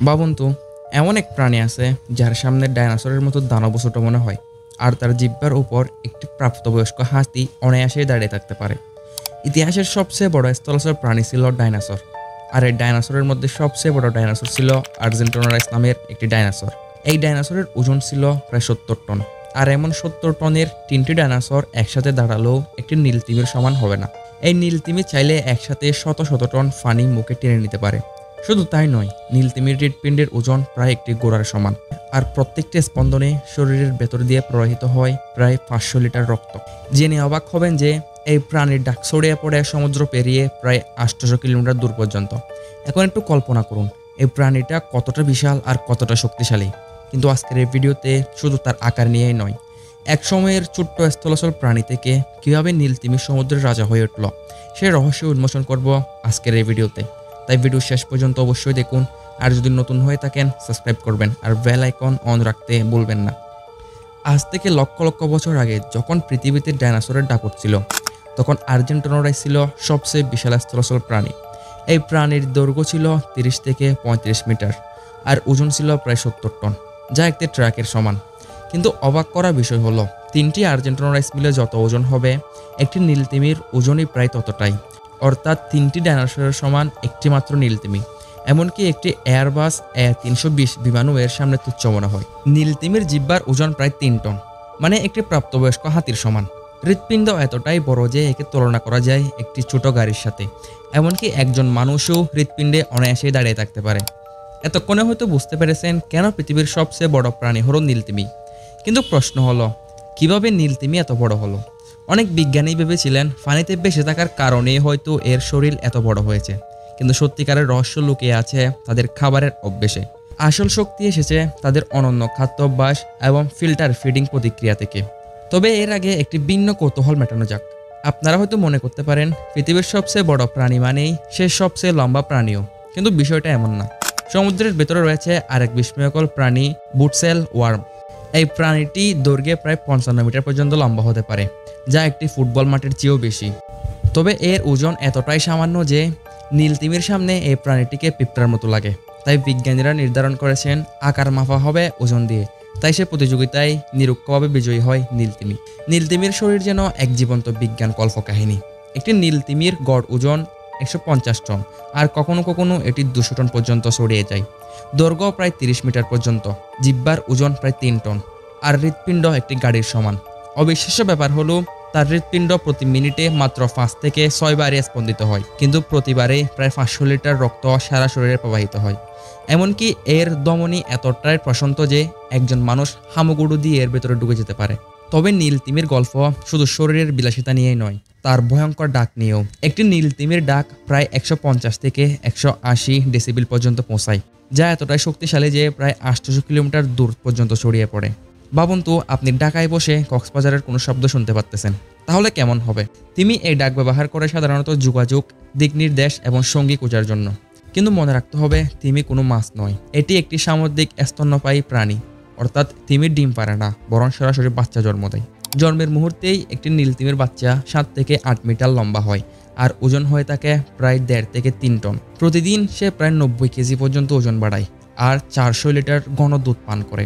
ভাবুন তো, এমন এক প্রাণী আছে যার সামনে ডাইনোসরের মতো দানব ছোট মনে হয়, আর তার জিহ্বার উপর একটি প্রাপ্তবয়স্ক হাতি অনায়াসেই দাঁড়িয়ে থাকতে পারে। ইতিহাসের সবচেয়ে বড় স্থলচর প্রাণী ছিল ডাইনোসর। আর এই ডাইনোসরের মধ্যে সবচেয়ে বড় ডাইনোসর ছিল আর্জেন্টোনোরাইস নামের একটি ডাইনোসর। এই ডাইনোসরের ওজন ছিল প্রায় 70 টন। আর এমন 70 টনের 3টি ডাইনোসর একসাথে দাঁড়ালেও একটি নীলতিমির সমান হবে না। এই নীলতিমি চাইলে একসাথে শত শত টন পানি মুখে টেনে নিতে পারে। শুধু তাই নয়, নীলতিমির হৃৎপিণ্ডের ওজন প্রায় একটি ঘোড়ার সমান। আর প্রত্যেকটি স্পন্দনে শরীরের ভেতর দিয়ে প্রবাহিত হয় প্রায় 500 লিটার রক্ত। জেনে অবাক হবেন যে এই প্রাণীর ডাক ছড়িয়ে পড়ে সমুদ্র পেরিয়ে প্রায় 800 কিলোমিটার দূর পর্যন্ত। এখন একটু কল্পনা করুন এই প্রাণীটা কতটা বিশাল আর কতটা শক্তিশালী। কিন্তু আজকের এই ভিডিওতে শুধু তার আকার নিয়েই নয়, এক সময়ের ছোট্ট স্থলচর প্রাণী থেকে কীভাবে নীলতিমি সমুদ্রের রাজা হয়ে উঠল সে রহস্য উন্মোচন করব আজকের এই ভিডিওতে। তাই ভিডিও শেষ পর্যন্ত অবশ্যই দেখুন। আর যদি নতুন হয়ে থাকেন সাবস্ক্রাইব করবেন আর বেল আইকন অন রাখতে ভুলবেন না। আজ থেকে লক্ষ লক্ষ বছর আগে যখন পৃথিবীতে ডাইনোসরের ডাক উঠছিল, তখন আর্জেন্টোনোরাইস ছিল সবচেয়ে বিশাল স্থলচর প্রাণী। এই প্রাণীর দৈর্ঘ্য ছিল 30 থেকে 35 মিটার আর ওজন ছিল প্রায় 70 টন, যা একটি ট্রাকের সমান। কিন্তু অবাক করা বিষয় হলো 3টি আর্জেন্টোনোরাইস মিলে যত ওজন হবে, একটি নীলতিমির ওজনই প্রায় ততটাই। অর্থাৎ 3টি ডাইনোসরের সমান একটি মাত্র নীলতিমি। এমনকি একটি এয়ারবাস A320 বিমানও এর সামনে তুচ্ছ মনে হয়। নীলতিমির জিহ্বার ওজন প্রায় 3 টন, মানে একটি প্রাপ্তবয়স্ক হাতির সমান। হৃৎপিণ্ড এতটাই বড় যে একে তুলনা করা যায় একটি ছোট গাড়ির সাথে। এমনকি একজন মানুষও হৃৎপিণ্ডে অনায়াসেই দাঁড়িয়ে থাকতে পারে। এতক্ষণে হয়তো বুঝতে পেরেছেন কেন পৃথিবীর সবচেয়ে বড় প্রাণী হলো নীলতিমি। কিন্তু প্রশ্ন হলো, কিভাবে নীলতিমি এত বড় হলো? অনেক বিজ্ঞানী ভেবেছিলেন পানিতে বেঁচে থাকার কারণেই হয়তো এর শরীর এত বড় হয়েছে। কিন্তু সত্যিকারের রহস্য লুকিয়ে আছে তাদের খাবারের অভ্যেসে। আসল শক্তি এসেছে তাদের অনন্য খাদ্যাভ্যাস এবং ফিল্টার ফিডিং প্রতিক্রিয়া থেকে। তবে এর আগে একটি ভিন্ন কৌতূহল মেটানো যাক। আপনারা হয়তো মনে করতে পারেন পৃথিবীর সবচেয়ে বড় প্রাণী মানেই সে সবচেয়ে লম্বা প্রাণীও, কিন্তু বিষয়টা এমন না। সমুদ্রের ভেতরে রয়েছে আরেক বিস্ময়কর প্রাণী, বুটসেল ওয়ার্ম। এই প্রাণীটি দৈর্ঘ্যে প্রায় 55 মিটার পর্যন্ত লম্বা হতে পারে, যা একটি ফুটবল মাঠের চেয়েও বেশি। তবে এর ওজন এতটাই সামান্য যে নীলতিমির সামনে এই প্রাণীটিকে পিঁপড়ার মতো লাগে। তাই বিজ্ঞানীরা নির্ধারণ করেছেন আকার মাপা হবে ওজন দিয়ে। তাই সে প্রতিযোগিতায় নিরুক্ষভাবে বিজয়ী হয় নীলতিমি। নীলতিমির শরীর যেন এক জীবন্ত বিজ্ঞান কল্পকাহিনী। একটি নীলতিমির গড় ওজন 150 টন, আর কখনো কখনো এটি 200 টন পর্যন্ত ছড়িয়ে যায়। দৈর্ঘ্য প্রায় 30 মিটার পর্যন্ত, জিহ্বার ওজন প্রায় 3 টন, আর হৃৎপিণ্ড একটি গাড়ির সমান। অবিশ্বাস্য ব্যাপার হলো তার হৃৎপিণ্ড প্রতি মিনিটে মাত্র 5 থেকে 6 বারে স্পন্দিত হয়, কিন্তু প্রতিবারে প্রায় 500 লিটার রক্ত সারা শরীরে প্রবাহিত হয়। এমনকি এর ধমনী এতটাই প্রশান্ত যে একজন মানুষ হামাগুড়ি দিয়ে এর ভেতরে ঢুকে যেতে পারে। তবে নীলতিমির গল্প শুধু শরীরের বিলাসিতা নিয়েই নয়, তার ভয়ঙ্কর ডাক নিয়েও। একটি নীলতিমির ডাক প্রায় 150 থেকে 180 ডেসিবেল পর্যন্ত পৌঁছায়, যা এতটাই শক্তিশালী যে প্রায় 800 কিলোমিটার দূর পর্যন্ত ছড়িয়ে পড়ে। ভাবুন তো, আপনি ঢাকায় বসে কক্সবাজারের কোনো শব্দ শুনতে পারতেছেন, তাহলে কেমন হবে? তিমি এই ডাক ব্যবহার করে সাধারণত যোগাযোগ, দিক নির্দেশ এবং সঙ্গী খোঁজার জন্য। কিন্তু মনে রাখতে হবে তিমি কোনো মাছ নয়, এটি একটি সামুদ্রিক স্তন্যপায়ী প্রাণী। অর্থাৎ তিমির ডিম পারে না, বরং সরাসরি বাচ্চা জন্ম দেয়। জন্মের মুহূর্তেই একটি নীলতিমির বাচ্চা 7 থেকে 8 মিটার লম্বা হয়, আর ওজন হয়ে থাকে প্রায় 1.5 থেকে 3 টন। প্রতিদিন সে প্রায় 90 কেজি পর্যন্ত ওজন বাড়ায়, আর 400 লিটার ঘন দুধ পান করে।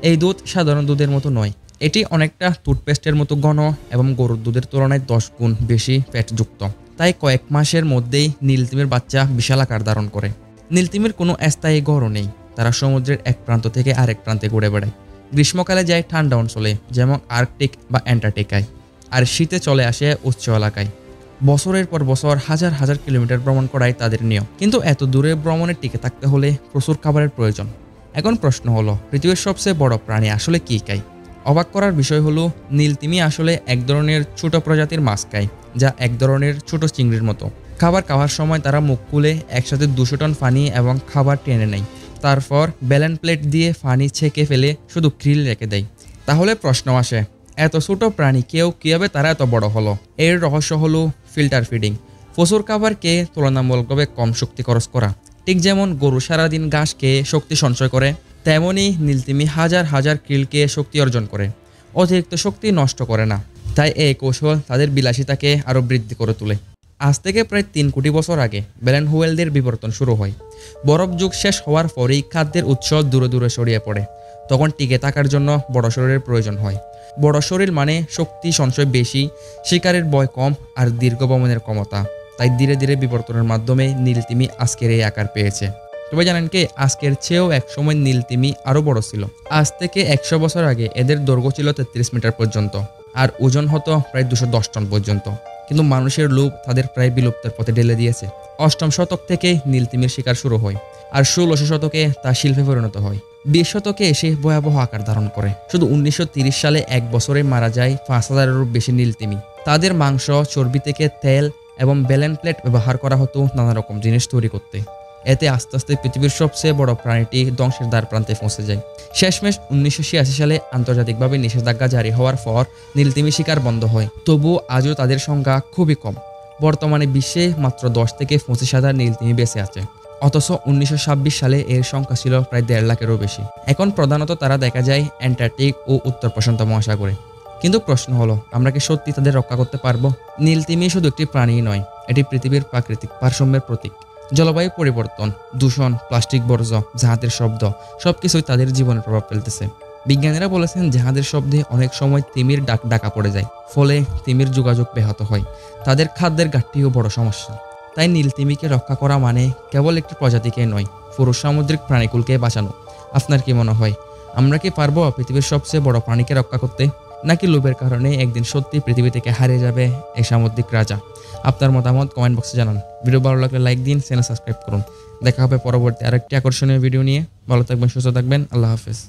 এই দুধ সাধারণ দুধের মতো নয়, এটি অনেকটা টুথপেস্টের মতো ঘন এবং গরুর দুধের তুলনায় 10 গুণ বেশি ফ্যাটযুক্ত। তাই কয়েক মাসের মধ্যেই নীলতিমির বাচ্চা বিশাল আকার ধারণ করে। নীলতিমির কোনো স্থায়ী ঘরও নেই, তারা সমুদ্রের এক প্রান্ত থেকে আরেক প্রান্তে ঘুরে বেড়ায়। গ্রীষ্মকালে যায় ঠান্ডা অঞ্চলে, যেমন আর্কটিক বা অ্যান্টার্কটিকায়, আর শীতে চলে আসে উচ্চ এলাকায়। বছরের পর বছর হাজার হাজার কিলোমিটার ভ্রমণ করাই তাদের নিয়ম। কিন্তু এত দূরে ভ্রমণে টিকে থাকতে হলে প্রচুর খাবারের প্রয়োজন। এখন প্রশ্ন হলো, পৃথিবীর সবচেয়ে বড় প্রাণী আসলে কি খায়? অবাক করার বিষয় হলো নীলতিমি আসলে এক ধরনের ছোট প্রজাতির মাছ খায়, যা এক ধরনের ছোট চিংড়ির মতো। খাবার খাওয়ার সময় তারা মুখ খুলে একসাথে 200 টন পানি এবং খাবার টেনে নেয়। তারপর ব্যালেন্স প্লেট দিয়ে পানি ছেঁকে ফেলে শুধু গ্রিল রেখে দেয়। তাহলে প্রশ্ন আসে, এত ছোট প্রাণীকেও কীভাবে তারা এত বড় হলো? এর রহস্য হলো ফিল্টার ফিডিং। প্রচুর খাবার খেয়ে তুলনামূলকভাবে কম শক্তি খরচ করা। ঠিক যেমন গরু সারাদিন ঘাস খেয়ে শক্তি সঞ্চয় করে, তেমনই নীলতিমি হাজার হাজার ক্রিল খেয়ে শক্তি অর্জন করে, অতিরিক্ত শক্তি নষ্ট করে না। তাই এই কৌশল তাদের বিলাসিতাকে আরও বৃদ্ধি করে তোলে। আজ থেকে প্রায় 3 কোটি বছর আগে ব্যালেন হুয়েলদের বিবর্তন শুরু হয়। বরফ যুগ শেষ হওয়ার পরেই খাদ্যের উৎস দূরে দূরে ছড়িয়ে পড়ে। তখন টিকে থাকার জন্য বড় শরীরের প্রয়োজন হয়। বড় শরীর মানে শক্তি সঞ্চয় বেশি, শিকারের ভয় কম আর দীর্ঘ ভ্রমণের ক্ষমতা। তাই ধীরে ধীরে বিবর্তনের মাধ্যমে নীলতিমি আজকের এই আকার পেয়েছে। তবে জানেন কি, আজকের চেয়েও একসময় নীলতিমি আরও বড় ছিল। আজ থেকে 100 বছর আগে এদের দৈর্ঘ্য ছিল 33 মিটার পর্যন্ত আর ওজন হতো প্রায় 210 টন পর্যন্ত। কিন্তু মানুষের লোভ তাদের প্রায় বিলুপ্তের পথে ঢেলে দিয়েছে। 8ম শতক থেকে নীলতিমির শিকার শুরু হয় আর 1600 শতকে তা শিল্পে পরিণত হয়। 20 শতকে এসে ভয়াবহ আকার ধারণ করে। শুধু 1930 সালে এক বছরে মারা যায় 5000-এরও বেশি নীলতিমি। তাদের মাংস, চর্বি থেকে তেল এবং বেলেন প্লেট ব্যবহার করা হতো নানা রকম জিনিস তৈরি করতে। এতে আস্তে আস্তে পৃথিবীর সবচেয়ে বড় প্রাণীটি ধ্বংসের দ্বার প্রান্তে পৌঁছে যায়। শেষমেশ 1986 সালে আন্তর্জাতিকভাবে নিষেধাজ্ঞা জারি হওয়ার পর নীলতিমি শিকার বন্ধ হয়। তবুও আজও তাদের সংখ্যা খুবই কম। বর্তমানে বিশ্বে মাত্র 10 থেকে 25,000 নীলতিমি বেঁচে আছে। অথচ 1926 সালে এর সংখ্যা ছিল প্রায় 1.5 লাখেরও বেশি। এখন প্রধানত তারা দেখা যায় অ্যান্টার্কটিক ও উত্তর প্রশান্ত মহাসাগরে। কিন্তু প্রশ্ন হলো, আমরা কি সত্যি তাদের রক্ষা করতে পারবো? নীলতিমি শুধু একটি প্রাণী নয়, এটি পৃথিবীর প্রাকৃতিক ভারসাম্যের প্রতীক। জলবায়ু পরিবর্তন, দূষণ, প্লাস্টিক বর্জ্য, জাহাজের শব্দ সবকিছুই তাদের জীবনে প্রভাব ফেলতেছে। বিজ্ঞানীরা বলেছেন জাহাজের শব্দে অনেক সময় তিমির ডাকা পড়ে যায়, ফলে তিমির যোগাযোগ ব্যাহত হয়। তাদের খাদ্যের ঘাটতিও বড় সমস্যা। তাই নীলতিমিকে রক্ষা করা মানে কেবল একটি প্রজাতিকে নয়, পুরো সামুদ্রিক প্রাণীকুলকে বাঁচানো। আপনার কি মনে হয়, আমরা কি পারবো পৃথিবীর সবচেয়ে বড় প্রাণীকে রক্ষা করতে? নাকি লোভের কারণে একদিন সত্যি পৃথিবী থেকে হারিয়ে যাবে এই সামুদ্রিক রাজা? আপনার মতামত কমেন্ট বক্সে জানান। ভিডিও ভালো লাগলে লাইক দিন, চ্যানেল সাবস্ক্রাইব করুন। দেখা হবে পরবর্তী আরেকটি আকর্ষণীয় ভিডিও নিয়ে। ভালো থাকবেন, সুস্থ থাকবেন। আল্লাহ হাফেজ।